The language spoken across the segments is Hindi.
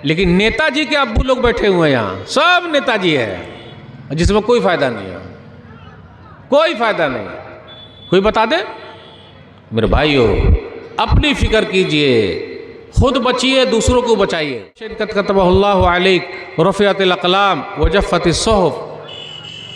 लेकिन नेताजी के अब्बू लोग बैठे हुए हैं यहाँ, सब नेताजी है, जिसमें कोई फायदा नहीं है, कोई फायदा नहीं। कोई बता दे? मेरे भाइयों, अपनी फिक्र कीजिए, खुद बचिए, दूसरों को बचाइए। कतबहुल्लाहु अलैक रफ़िअतिल अक़लाम व जफ़्फ़तिस सुहुफ़।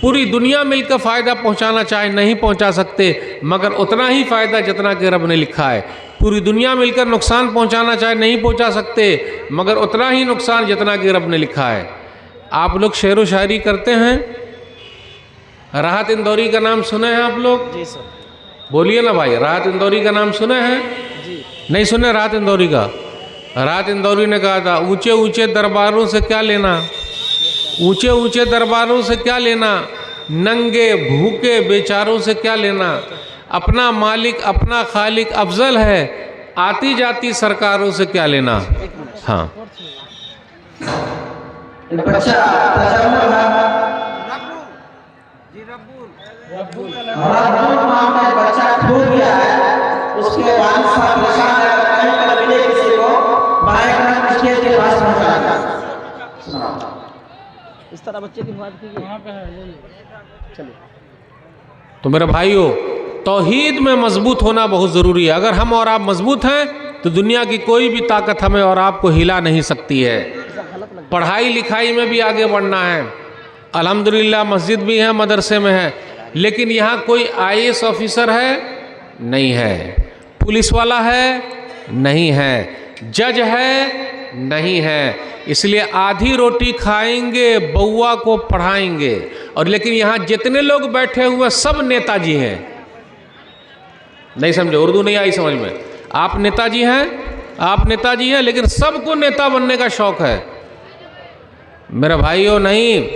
पूरी दुनिया मिलकर फ़ायदा पहुंचाना चाहे नहीं पहुंचा सकते, मगर उतना ही फ़ायदा जितना कि रब ने लिखा है। पूरी दुनिया मिलकर नुकसान पहुंचाना चाहे नहीं पहुंचा सकते, मगर उतना ही नुकसान जितना कि रब ने लिखा है। आप लोग शेर व शायरी करते हैं? राहत इंदौरी का नाम सुने हैं आप लोग? जी सर। बोलिए ना भाई, राहत इंदौरी का नाम सुने हैं? जी। नहीं सुने राहत इंदौरी का? राहत इंदौरी ने कहा था, ऊंचे ऊंचे दरबारों से क्या लेना, ऊंचे ऊंचे दरबारों से क्या लेना, नंगे भूखे बेचारों से क्या लेना, अपना मालिक अपना खालिक अफजल है, आती जाती सरकारों से क्या लेना। हाँ, बच्चा रब्बुल नाम का बच्चा खो गया है, उसके वालिद साहब परेशान है, कहीं पर मिले किसी को बाइक स्टेज के पास पहुंचा दिया। इस तरह बच्चे की बात कीजिए। वहाँ पे है, चलिए। तो मेरे भाइयों, तौहीद में मजबूत होना बहुत ज़रूरी है। अगर हम और आप मजबूत हैं तो दुनिया की कोई भी ताकत हमें और आपको हिला नहीं सकती है। पढ़ाई लिखाई में भी आगे बढ़ना है। अल्हम्दुलिल्लाह मस्जिद भी है, मदरसे में है, लेकिन यहाँ कोई IAS ऑफिसर है? नहीं है। पुलिस वाला है? नहीं है। जज है? नहीं है। इसलिए आधी रोटी खाएंगे, बउआ को पढ़ाएंगे। और लेकिन यहाँ जितने लोग बैठे हुए सब नेताजी हैं। नहीं समझे? उर्दू नहीं आई समझ में? आप नेताजी हैं, आप नेताजी हैं, लेकिन सबको नेता बनने का शौक है। मेरे भाइयों, नहीं,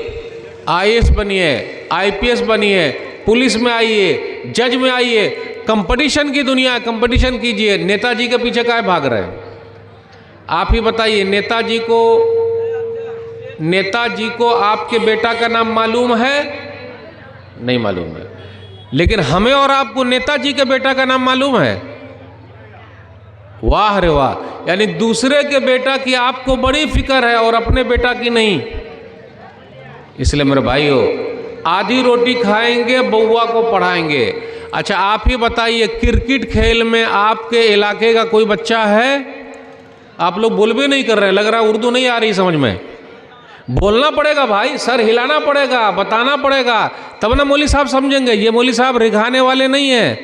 IAS बनिए, IPS बनिए, पुलिस में आइए, जज में आइए। कंपटीशन की दुनिया है, कंपटीशन कीजिए। नेताजी के पीछे काहे भाग रहे हैं? आप ही बताइए, नेताजी को आपके बेटा का नाम मालूम है? नहीं मालूम है। लेकिन हमें और आपको नेताजी के बेटा का नाम मालूम है। वाह रे वाह! यानी दूसरे के बेटा की आपको बड़ी फिक्र है और अपने बेटा की नहीं। इसलिए मेरे भाइयों, आधी रोटी खाएंगे, बउआ को पढ़ाएंगे। अच्छा, आप ही बताइए, क्रिकेट खेल में आपके इलाके का कोई बच्चा है? आप लोग बोल भी नहीं कर रहे, लग रहा उर्दू नहीं आ रही समझ में। बोलना पड़ेगा भाई, सर हिलाना पड़ेगा, बताना पड़ेगा, तब ना मौली साहब समझेंगे। ये मौली साहब रिघाने वाले नहीं हैं,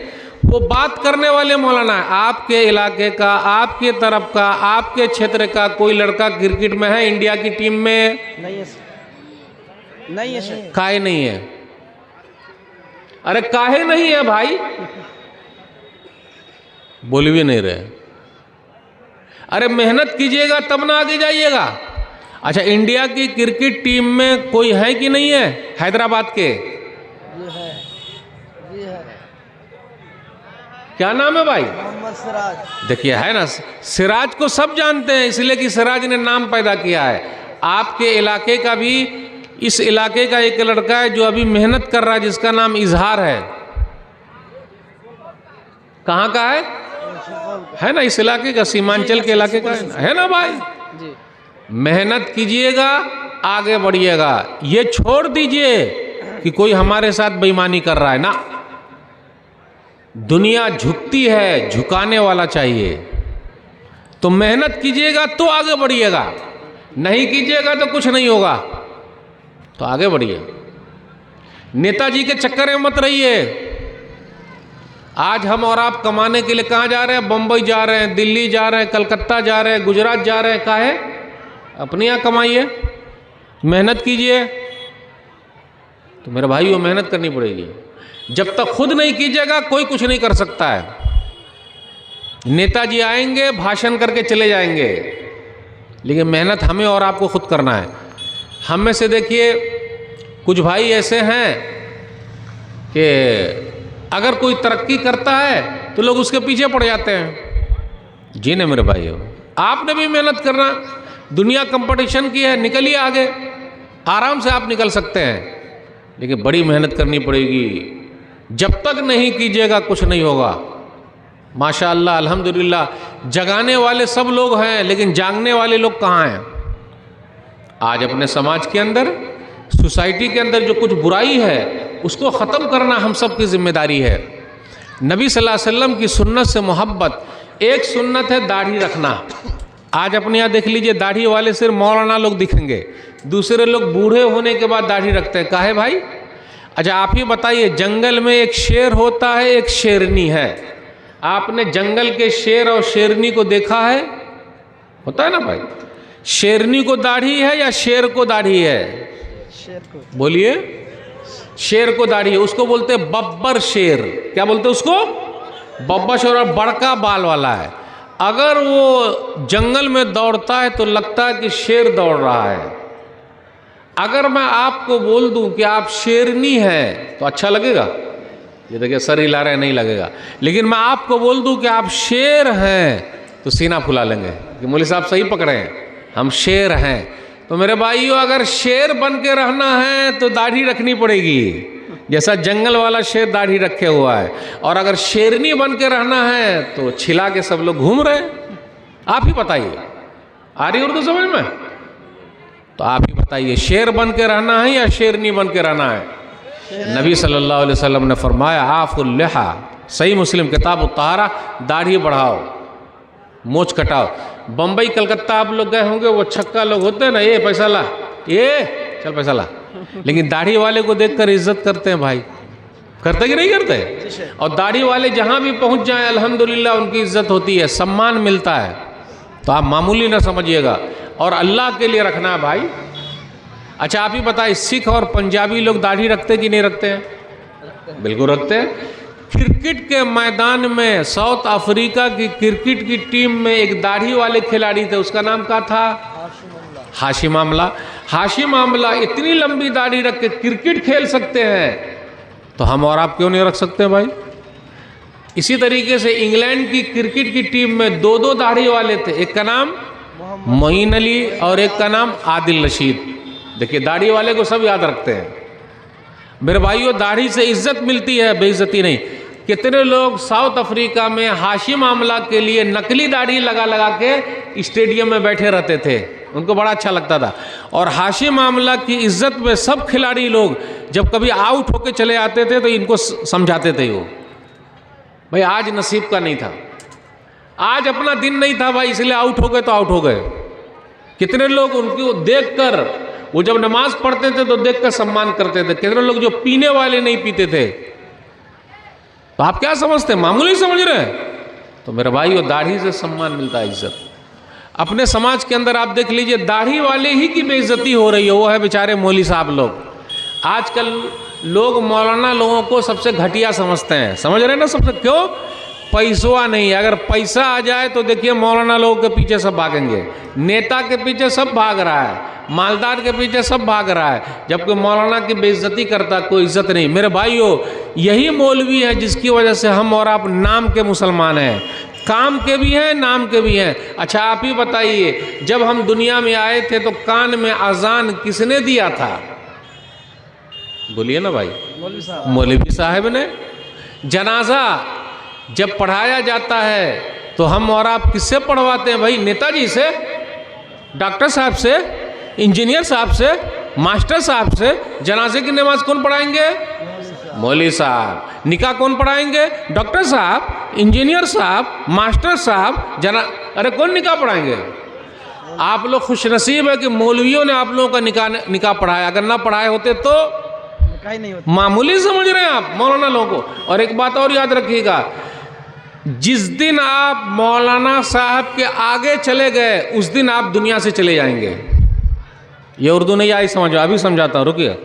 वो बात करने वाले मौलाना है। आपके इलाके का, आपके तरफ का, आपके क्षेत्र का कोई लड़का क्रिकेट में है इंडिया की टीम में? नहीं है सर, नहीं है सर। काहे नहीं है? अरे काहे नहीं है भाई? बोल भी नहीं रहे। अरे मेहनत कीजिएगा तब ना आगे जाइएगा। अच्छा, इंडिया की क्रिकेट टीम में कोई है कि नहीं है? हैदराबाद के ये है, ये है। क्या नाम है भाई? मोहम्मद सिराज। देखिए, है ना, सिराज को सब जानते हैं, इसलिए कि सिराज ने नाम पैदा किया है। आपके इलाके का भी, इस इलाके का एक लड़का है जो अभी मेहनत कर रहा है, जिसका नाम इजहार है। कहाँ का है ना? इस इलाके का, सीमांचल के इलाके का है ना भाई? जी। मेहनत कीजिएगा, आगे बढ़िएगा। ये छोड़ दीजिए कि कोई हमारे साथ बेईमानी कर रहा है ना। दुनिया झुकती है, झुकाने वाला चाहिए। तो मेहनत कीजिएगा तो आगे बढ़िएगा, नहीं कीजिएगा तो कुछ नहीं होगा। तो आगे बढ़िए, नेताजी के चक्कर में मत रहिए। आज हम और आप कमाने के लिए कहाँ जा रहे हैं? बम्बई जा रहे हैं, दिल्ली जा रहे हैं, कलकत्ता जा रहे हैं, गुजरात जा रहे हैं। काहे? अपने यहाँ कमाइए, मेहनत कीजिए। तो मेरे भाइयों, मेहनत करनी पड़ेगी। जब तक खुद नहीं कीजिएगा कोई कुछ नहीं कर सकता है। नेताजी आएंगे, भाषण करके चले जाएंगे, लेकिन मेहनत हमें और आपको खुद करना है। हम में से देखिए, कुछ भाई ऐसे हैं कि अगर कोई तरक्की करता है तो लोग उसके पीछे पड़ जाते हैं। जी नहीं मेरे भाइयों, आपने भी मेहनत करना। दुनिया कंपटीशन की है, निकलिए आगे, आराम से आप निकल सकते हैं, लेकिन बड़ी मेहनत करनी पड़ेगी। जब तक नहीं कीजिएगा कुछ नहीं होगा। माशाअल्लाह, अल्हम्दुलिल्लाह, जगाने वाले सब लोग हैं, लेकिन जागने वाले लोग कहाँ हैं? आज अपने समाज के अंदर, सोसाइटी के अंदर जो कुछ बुराई है उसको ख़त्म करना हम सब की जिम्मेदारी है। नबी सल्लल्लाहु अलैहि वसल्लम की सुन्नत से मोहब्बत, एक सुन्नत है दाढ़ी रखना। आज अपने यहाँ देख लीजिए, दाढ़ी वाले सिर्फ मौलाना लोग दिखेंगे, दूसरे लोग बूढ़े होने के बाद दाढ़ी रखते हैं। काहे भाई? अच्छा आप ही बताइए, जंगल में एक शेर होता है, एक शेरनी है। आपने जंगल के शेर और शेरनी को देखा है? होता है ना भाई। शेरनी को दाढ़ी है या शेर को दाढ़ी है? शेर को। बोलिए। शेर को दाढ़ी है, उसको बोलते हैं बब्बर शेर। क्या बोलते हैं उसको? बब्बर शेर, और बड़का बाल वाला है। अगर वो जंगल में दौड़ता है तो लगता है कि शेर दौड़ रहा है। अगर मैं आपको बोल दूं कि आप शेरनी हैं तो अच्छा लगेगा? ये देखिए सर हिला रहे, नहीं लगेगा। लेकिन मैं आपको बोल दूं कि आप शेर हैं तो सीना फुला लेंगे कि मौलवी साहब सही पकड़े हैं, हम शेर हैं। तो मेरे भाइयों, अगर शेर बन के रहना है तो दाढ़ी रखनी पड़ेगी, जैसा जंगल वाला शेर दाढ़ी रखे हुआ है। और अगर शेरनी बन के रहना है तो छिला के सब लोग घूम रहे हैं। आप ही बताइए, आ रही उर्दू समझ में? तो आप ही बताइए, शेर बन के रहना है या शेरनी बन के रहना है? नबी सल्लल्लाहु अलैहि वसल्लम ने फरमाया आफुल लिहा, सही मुस्लिम किताब उतारा, दाढ़ी बढ़ाओ, मोछ कटाओ। बम्बई कलकत्ता आप लोग गए होंगे, वो छक्का लोग होते हैं ना, ये पैसा ला, ये चल पैसा ला, लेकिन दाढ़ी वाले को देखकर इज्जत करते हैं भाई। करते कि नहीं करते? और दाढ़ी वाले जहाँ भी पहुँच जाएं अल्हम्दुलिल्लाह उनकी इज्जत होती है, सम्मान मिलता है। तो आप मामूली ना समझिएगा, और अल्लाह के लिए रखना है भाई। अच्छा आप ही बताइए, सिख और पंजाबी लोग दाढ़ी रखते कि नहीं रखते हैं? बिल्कुल रखते हैं। क्रिकेट के मैदान में साउथ अफ्रीका की क्रिकेट की टीम में एक दाढ़ी वाले खिलाड़ी थे, उसका नाम क्या था? हाशिम आमला। हाशिम आमला इतनी लंबी दाढ़ी रख के क्रिकेट खेल सकते हैं, तो हम और आप क्यों नहीं रख सकते भाई? इसी तरीके से इंग्लैंड की क्रिकेट की टीम में दो दो दाढ़ी वाले थे, एक का नाम मोइन अली और एक का नाम आदिल रशीद। देखिए दाढ़ी वाले को सब याद रखते हैं। मेरे भाइयों, दाढ़ी से इज्जत मिलती है, बेइज्जती नहीं। कितने लोग साउथ अफ्रीका में हाशिम आमला के लिए नकली दाढ़ी लगा लगा के स्टेडियम में बैठे रहते थे, उनको बड़ा अच्छा लगता था। और हाशिम आमला की इज्जत में सब खिलाड़ी लोग जब कभी आउट होके चले आते थे तो इनको समझाते थे, वो भाई आज नसीब का नहीं था, आज अपना दिन नहीं था भाई, इसलिए आउट हो गए तो आउट हो गए। कितने लोग उनको देखकर, वो जब नमाज पढ़ते थे तो देखकर सम्मान करते थे। कितने लोग जो पीने वाले नहीं पीते थे, तो आप क्या समझते हैं, मामूली समझ रहे हैं? तो मेरे भाई, वो दाढ़ी से सम्मान मिलता है, इज्जत। अपने समाज के अंदर आप देख लीजिए, दाढ़ी वाले ही की बेइज्जती हो रही है, वो है बेचारे मौलवी साहब लोग। आजकल लोग मौलाना लोगों को सबसे घटिया समझते हैं, समझ रहे हैं ना? सबसे क्यों? पैसवा नहीं। अगर पैसा आ जाए तो देखिए मौलाना लोगों के पीछे सब भागेंगे, नेता के पीछे सब भाग रहा है, मालदार के पीछे सब भाग रहा है, जबकि मौलाना की बेइज्जती करता कोई इज्जत नहीं। मेरे भाइयों, यही मौलवी है जिसकी वजह से हम और आप नाम के मुसलमान हैं, काम के भी हैं, नाम के भी हैं। अच्छा आप ही बताइए, जब हम दुनिया में आए थे तो कान में अजान किसने दिया था? बोलिए ना भाई। मौलवी साहब ने। जनाजा जब पढ़ाया जाता है तो हम और आप किससे पढ़वाते हैं भाई? नेताजी से, डॉक्टर साहब से, इंजीनियर साहब से, मास्टर साहब से। जनाजे की नमाज कौन पढ़ाएंगे? मौलवी साहब। निकाह कौन पढ़ाएंगे? डॉक्टर साहब, इंजीनियर साहब, मास्टर साहब। अरे कौन निकाह पढ़ाएंगे? आप लोग खुशनसीब है कि मौलवियों ने आप लोगों का निकाह पढ़ाया, अगर ना पढ़ाए होते तो नहीं होता। मामूली समझ रहे हैं आप मौलाना लोगों को। और एक बात और याद रखिएगा, जिस दिन आप मौलाना साहब के आगे चले गए उस दिन आप दुनिया से चले जाएंगे। ये उर्दू नहीं आई समझो, अभी समझाता हूँ, रुकिए।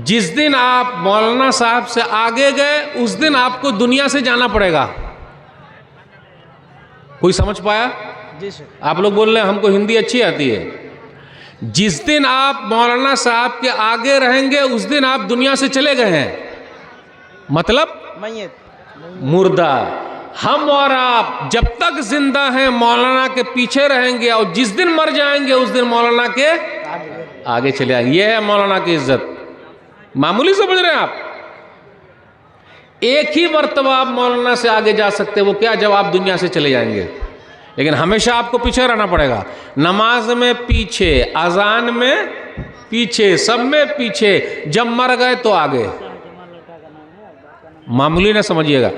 जिस दिन आप मौलाना साहब से आगे गए उस दिन आपको दुनिया से जाना पड़ेगा। कोई समझ पाया? जी सर। आप लोग बोल रहे हैं हमको हिंदी अच्छी आती है। जिस दिन आप मौलाना साहब के आगे रहेंगे उस दिन आप दुनिया से चले गए हैं, मतलब मुर्दा। हम और आप जब तक जिंदा हैं मौलाना के पीछे रहेंगे, और जिस दिन मर जाएंगे उस दिन मौलाना के आगे चले आएंगे। ये है मौलाना की इज्जत। मामूली समझ रहे हैं आप? एक ही मर्तबा आप मौलाना से आगे जा सकते हैं, वो क्या? जब आप दुनिया से चले जाएंगे। लेकिन हमेशा आपको पीछे रहना पड़ेगा। नमाज में पीछे, अजान में पीछे, सब में पीछे, जब मर गए तो आगे। मामूली ना समझिएगा।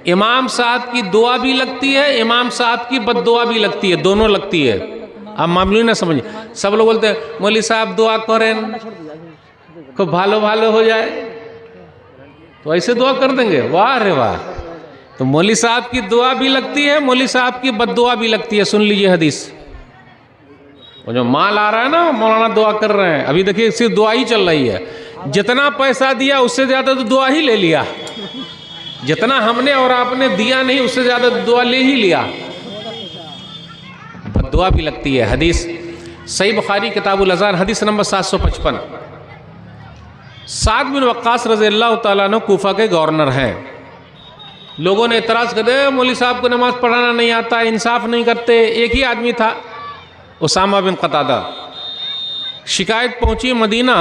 इमाम साहब की दुआ भी लगती है, इमाम साहब की बद्दुआ भी लगती है, दोनों लगती है। आप मामूली ना समझिए। सब लोग बोलते हैं मौलवी साहब दुआ करें खूब भालो भालो हो जाए, तो ऐसे दुआ कर देंगे? वाह रे वाह। तो मौलवी साहब की दुआ भी लगती है, मौलवी साहब की बद्दुआ भी लगती है। सुन लीजिए हदीस। वो जो माल आ रहा है ना, मौलाना दुआ कर रहे हैं, अभी देखिए सिर्फ दुआ ही चल रही है। जितना पैसा दिया उससे ज़्यादा तो दुआ ही ले लिया। जितना हमने और आपने दिया नहीं, उससे ज़्यादा दुआ ले ही लिया। दुआ भी लगती है। हदीस सही बुखारी किताबुल अज़ान हदीस नंबर 755। साद बिन वक्कास रज़ी अल्लाह तआला अन्हु कूफा के गवर्नर हैं। लोगों ने एतराज़ कर दिया मौलवी साहब को नमाज़ पढ़ाना नहीं आता, इंसाफ नहीं करते। एक ही आदमी था, उसामा बिन क़तादा। शिकायत पहुंची मदीना,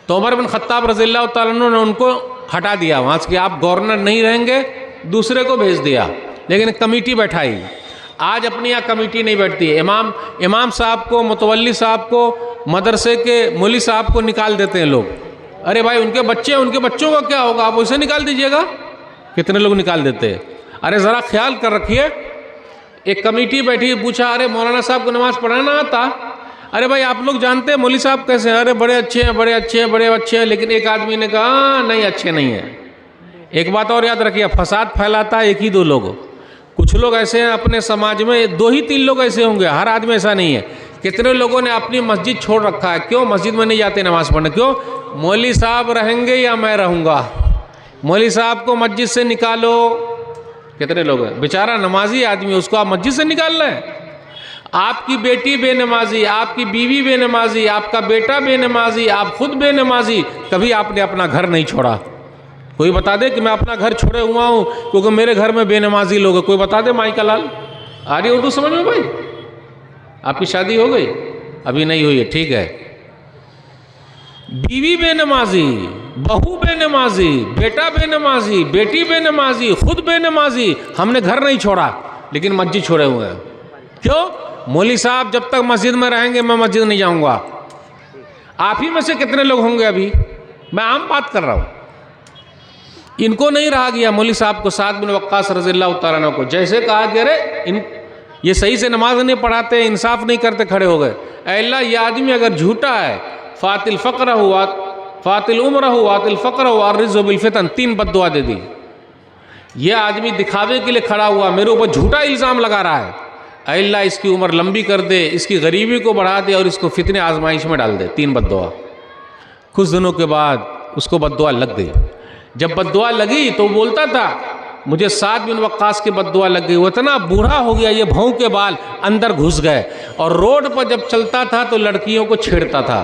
तो उमर बिन ख़त्ताब रज़ी अल्लाह तआला अन्हु ने उनको हटा दिया वहाँ से कि आप गवर्नर नहीं रहेंगे, दूसरे को भेज दिया। लेकिन कमेटी बैठाई। आज अपनी यहाँ कमेटी नहीं बैठती है। इमाम साहब को, मुतवल्ली साहब को, मदरसे के मौलवी साहब को निकाल देते हैं लोग। अरे भाई उनके बच्चे, उनके बच्चों का क्या होगा, आप उसे निकाल दीजिएगा। कितने लोग निकाल देते हैं। अरे ज़रा ख्याल कर रखिए। एक कमेटी बैठी, पूछा अरे मौलाना साहब को नमाज़ पढ़ाना आता? अरे भाई आप लोग जानते हैं मौलवी साहब कैसे हैं? अरे बड़े अच्छे हैं, बड़े अच्छे हैं, बड़े अच्छे हैं। लेकिन एक आदमी ने कहा नहीं, अच्छे नहीं है। एक बात और याद रखिए, फसाद फैलाता है एक ही दो लोग। कुछ लोग ऐसे हैं अपने समाज में, 2 ही 3 लोग ऐसे होंगे, हर आदमी ऐसा नहीं है। कितने लोगों ने अपनी मस्जिद छोड़ रखा है। क्यों? मस्जिद में नहीं जाते नमाज़ पढ़ने। क्यों? मौलवी साहब रहेंगे या मैं रहूँगा। मौलवी साहब को मस्जिद से निकालो। कितने लोग हैं, बेचारा नमाजी आदमी, उसको आप मस्जिद से निकाल रहे हैं। आपकी बेटी बेनमाजी, आपकी बीवी बेनमाजी, आपका बेटा बेनमाजी, आप खुद बेनमाजी, कभी आपने अपना घर नहीं छोड़ा। कोई बता दे कि मैं अपना घर छोड़े हुआ हूँ क्योंकि मेरे घर में बेनमाजी लोग हैं। कोई बता दे माई का लाल। आ रही उर्दू समझ में भाई? आपकी शादी हो गई? अभी नहीं हुई है, ठीक है। बीवी बेनमाजी, बहू बेनमाजी, बेटा बेनमाजी, बेटी बेनमाजी, खुद बेनमाजी, हमने घर नहीं छोड़ा लेकिन मस्जिद छोड़े हुए हैं। क्यों? मौलवी साहब जब तक मस्जिद में रहेंगे मैं मस्जिद नहीं जाऊंगा। आप ही में से कितने लोग होंगे? अभी मैं आम बात कर रहा हूं। इनको नहीं रहा गया मौलवी साहब को, साद बिन वक्कास रज़ी अल्लाह तआला अन्हु को। जैसे कहा कि अरे ये सही से नमाज नहीं पढ़ाते, इंसाफ नहीं करते, खड़े हो गए। अल्लाह ये आदमी अगर झूठा है, फातिल फ़क्र हुआ, फातिल उम्र हुआ, फातिल फ़क्र हुआ, रिज़्क़ु बिल फितन, 3 बद्दुआ दे दी। यह आदमी दिखावे के लिए खड़ा हुआ, मेरे ऊपर झूठा इल्ज़ाम लगा रहा है। अल्लाह इसकी उम्र लंबी कर दे, इसकी गरीबी को बढ़ा दे और इसको फितने आजमाइश में डाल दे। 3 बद्दुआ। कुछ दिनों के बाद उसको बद्दुआ लग गई। जब बद्दुआ लगी तो बोलता था मुझे साद बिन वक्कास की बद्दुआ लग गई। वो इतना बूढ़ा हो गया, ये भौं के बाल अंदर घुस गए और रोड पर जब चलता था तो लड़कियों को छेड़ता था।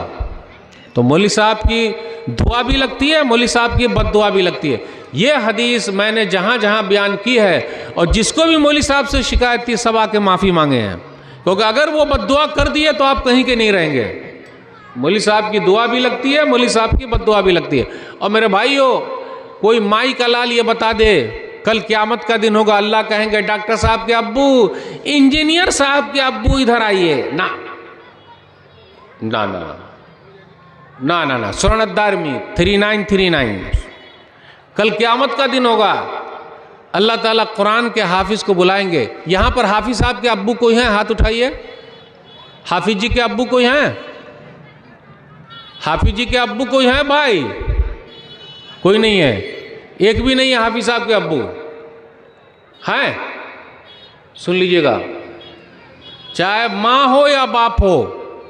तो मौलवी साहब की दुआ भी लगती है, मौलवी साहब की बद्दुआ भी लगती है। ये हदीस मैंने जहाँ जहाँ बयान की है और जिसको भी मौलवी साहब से शिकायत थी सब आके माफ़ी मांगे हैं, क्योंकि अगर वो बद्दुआ कर दिए तो आप कहीं के नहीं रहेंगे। मौलवी साहब की दुआ भी लगती है, मौलवी साहब की बद्दुआ भी लगती है। और मेरे भाइयों, कोई माई का लाल ये बता दे कल क़यामत का दिन होगा, अल्लाह कहेंगे डॉक्टर साहब के अब्बू, इंजीनियर साहब के अब्बू इधर आइए, ना ना ना ना ना ना, सुरनदार में 3939। कल क़यामत का दिन होगा, अल्लाह ताला कुरान के हाफिज़ को बुलाएंगे। यहाँ पर हाफिज़ साहब के अब्बू कोई हैं? हाथ उठाइए। हाफिज़ जी के अब्बू कोई हैं? हाफिज़ जी के अब्बू कोई हैं भाई? कोई नहीं है, एक भी नहीं है हाफिज़ साहब के अब्बू हैं। सुन लीजिएगा, चाहे माँ हो या बाप हो,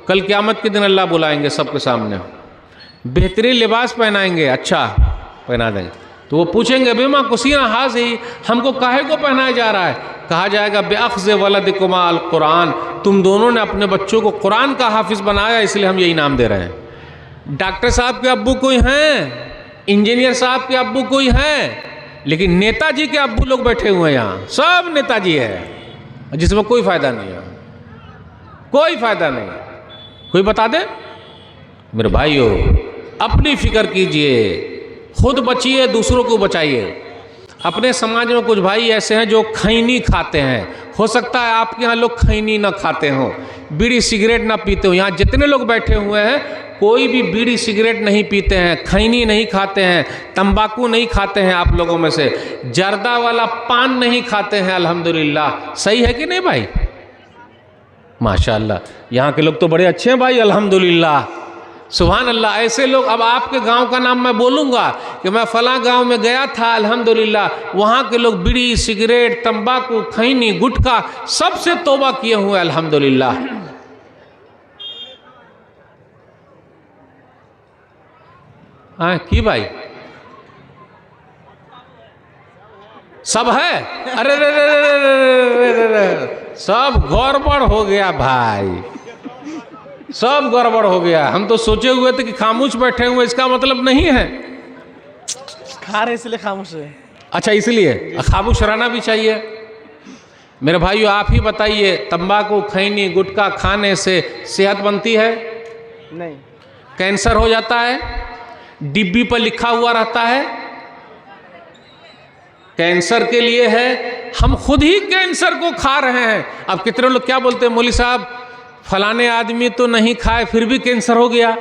कल क़यामत के दिन अल्लाह बुलाएंगे सबके सामने। बेहतरीन लिबास पहनाएंगे, अच्छा पहना देंगे। तो वो पूछेंगे बेमा कुसीना हाज़ी, हमको काहे को पहनाया जा रहा है? कहा जाएगा बेअख़्ज़ वलदिकुमा अल कुरान, तुम दोनों ने अपने बच्चों को कुरान का हाफिज़ बनाया इसलिए हम ये इनाम दे रहे हैं। डॉक्टर साहब के अब्बू कोई हैं? इंजीनियर साहब के अब्बू कोई हैं? लेकिन नेताजी के अब्बू लोग बैठे हुए हैं यहाँ, सब नेताजी है जिसमें कोई फ़ायदा नहीं है, कोई फ़ायदा नहीं है। कोई बता दे? मेरे भाइयों, अपनी फिक्र कीजिए, खुद बचिए, दूसरों को बचाइए। अपने समाज में कुछ भाई ऐसे हैं जो खैनी खाते हैं, हो सकता है आपके यहाँ लोग खैनी ना खाते हों, बीड़ी सिगरेट ना पीते हो। यहाँ जितने लोग बैठे हुए हैं कोई भी बीड़ी सिगरेट नहीं पीते हैं, खैनी नहीं खाते हैं, तंबाकू नहीं खाते हैं, आप लोगों में से जर्दा वाला पान नहीं खाते हैं, अल्हम्दुलिल्लाह। सही है कि नहीं भाई? माशाअल्लाह, यहाँ के लोग तो बड़े अच्छे हैं भाई, अल्हम्दुलिल्लाह, सुभान अल्लाह। ऐसे लोग, अब आपके गांव का नाम मैं बोलूँगा कि मैं फलां गांव में गया था, अल्हम्दुलिल्लाह, वहाँ के लोग बीड़ी सिगरेट तंबाकू खैनी गुटखा सबसे तौबा किए हुए, अल्हम्दुलिल्लाह। हाँ की भाई, सब है? अरे रे रे रे रे रे, सब गड़बड़ हो गया भाई, सब गड़बड़ हो गया। हम तो सोचे हुए थे कि खामोश बैठे हुए, इसका मतलब नहीं है खा रहे इसलिए खामोश है। अच्छा, इसलिए खामोश रहना भी चाहिए। मेरे भाइयों, आप ही बताइए, तंबाकू खैनी गुटखा खाने से सेहत बनती है? नहीं। कैंसर हो जाता है? डिब्बी पर लिखा हुआ रहता है कैंसर के लिए है। हम खुद ही कैंसर को खा रहे हैं। अब कितने लोग क्या बोलते हैं, मौलवी साहब फलाने आदमी तो नहीं खाए फिर भी कैंसर हो गया।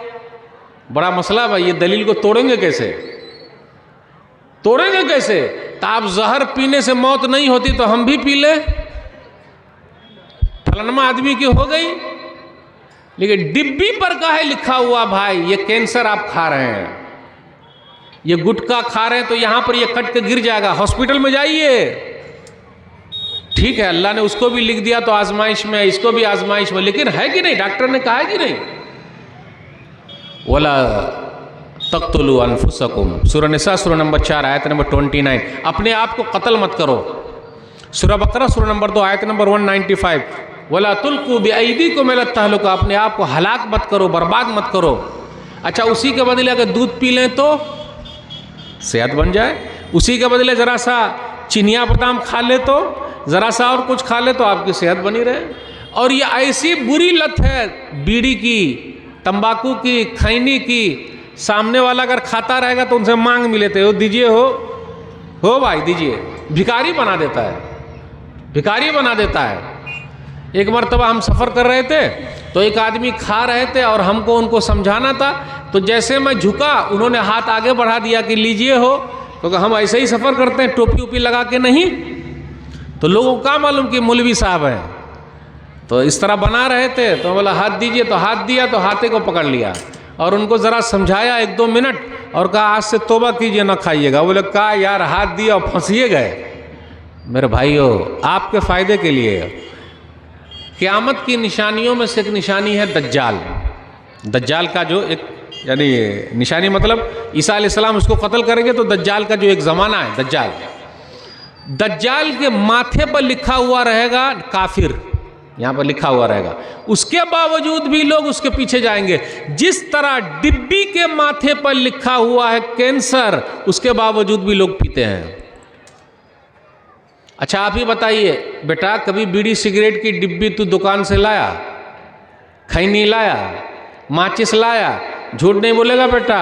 बड़ा मसला भाई, ये दलील को तोड़ेंगे कैसे? तोड़ेंगे कैसे? तो आप जहर पीने से मौत नहीं होती तो हम भी पी ले, फलाना आदमी की हो गई, लेकिन डिब्बी पर काहे लिखा हुआ भाई ये कैंसर आप खा रहे हैं, ये गुटखा खा रहे हैं तो यहां पर ये कट के गिर जाएगा, हॉस्पिटल में जाइए। ठीक है, अल्लाह ने उसको भी लिख दिया तो आजमाइश में, इसको भी आजमाइश में, लेकिन है कि नहीं? डॉक्टर ने कहा है कि नहीं? वला तक़्तुलू अनफुसकुम, सूरह निसा सूरह नंबर 4 आयत नंबर 29, अपने आप को कत्ल मत करो। सूरह बकरा सूरह नंबर 2 आयत नंबर 195, वला तुल्कू बिअयदीकुम इला तहलुका, अपने आप को हलाक मत करो, बर्बाद मत करो। अच्छा, उसी के बदले अगर दूध पी लें तो सेहत बन जाए, उसी के बदले ज़रा सा चिनिया बादाम खा ले तो, ज़रा सा और कुछ खा ले तो आपकी सेहत बनी रहे। और ये ऐसी बुरी लत है बीड़ी की, तंबाकू की, खैनी की, सामने वाला अगर खाता रहेगा तो उनसे मांग भी लेते हो, दीजिए, हो भाई दीजिए, भिखारी बना देता है, भिखारी बना देता है। एक मरतबा हम सफ़र कर रहे थे तो एक आदमी खा रहे थे और हमको उनको समझाना था, तो जैसे मैं झुका उन्होंने हाथ आगे बढ़ा दिया कि लीजिए हो, क्योंकि हम ऐसे ही सफ़र करते हैं, टोपी उपी लगा के नहीं, तो लोगों को क्या मालूम कि मौलवी साहब हैं, तो इस तरह बना रहे थे, तो बोला हाथ दीजिए, तो हाथ दिया, तो हाथे को पकड़ लिया और उनको ज़रा समझाया 1-2 मिनट और कहा आज से तौबा कीजिए, ना खाइएगा। बोले कहा यार हाथ दिया और फंसिए गए। मेरे भाइयों, आपके फ़ायदे के लिए क़यामत की निशानियों में से एक निशानी है दज्जाल। दज्जाल का जो एक यानी निशानी मतलब ईसा अलैहिस्सलाम उसको कत्ल करेंगे तो दज्जाल का जो एक ज़माना है, दज्जाल के माथे पर लिखा हुआ रहेगा काफिर, यहाँ पर लिखा हुआ रहेगा, उसके बावजूद भी लोग उसके पीछे जाएंगे। जिस तरह डिब्बी के माथे पर लिखा हुआ है कैंसर, उसके बावजूद भी लोग पीते हैं। अच्छा, आप ही बताइए बेटा, कभी बीड़ी सिगरेट की डिब्बी तू दुकान से लाया? खैनी लाया? माचिस लाया? झूठ नहीं बोलेगा बेटा,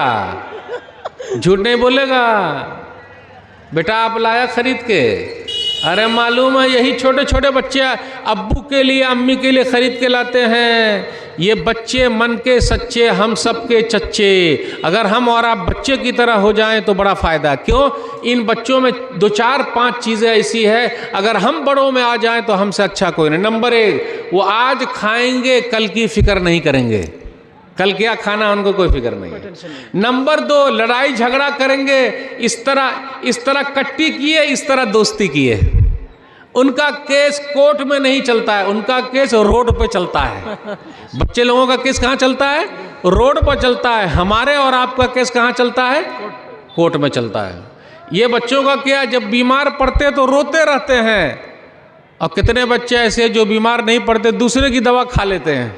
झूठ नहीं बोलेगा बेटा, आप लाया खरीद के? अरे मालूम है, यही छोटे छोटे बच्चे अब्बू के लिए अम्मी के लिए खरीद के लाते हैं। ये बच्चे मन के सच्चे, हम सबके चच्चे। अगर हम और आप बच्चे की तरह हो जाएं तो बड़ा फ़ायदा। क्यों? इन बच्चों में 2, 4, 5 चीज़ें ऐसी है, अगर हम बड़ों में आ जाएं तो हमसे अच्छा कोई नहीं। नंबर 1, वो आज खाएंगे, कल की फिक्र नहीं करेंगे, कल क्या खाना उनको कोई फिक्र नहीं है। नंबर 2, लड़ाई झगड़ा करेंगे, इस तरह कट्टी किए, इस तरह दोस्ती किए। उनका केस कोर्ट में नहीं चलता है, उनका केस रोड पे चलता है। बच्चे लोगों का केस कहाँ चलता है? रोड पर चलता है। हमारे और आपका केस कहाँ चलता है? कोर्ट में चलता है। ये बच्चों का क्या, जब बीमार पड़ते तो रोते रहते हैं, और कितने बच्चे ऐसे जो बीमार नहीं पड़ते दूसरे की दवा खा लेते हैं,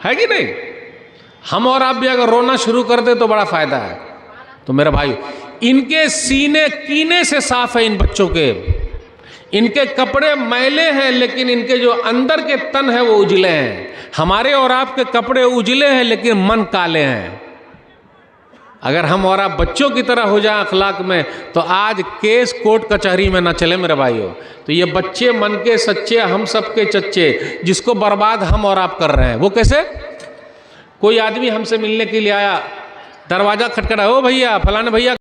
है कि नहीं? हम और आप भी अगर रोना शुरू कर दे तो बड़ा फ़ायदा है। तो मेरे भाई, इनके सीने कीने से साफ है, इन बच्चों के, इनके कपड़े मैले हैं लेकिन इनके जो अंदर के तन है वो उजले हैं। हमारे और आपके कपड़े उजले हैं लेकिन मन काले हैं। अगर हम और आप बच्चों की तरह हो जाए अखलाक में तो आज केस कोर्ट कचहरी में ना चले मेरे भाइयों। तो ये बच्चे मन के सच्चे, हम सबके चच्चे, जिसको बर्बाद हम और आप कर रहे हैं। वो कैसे? कोई आदमी हमसे मिलने के लिए आया, दरवाज़ा खटखटाया, ओ भैया फलाने भैया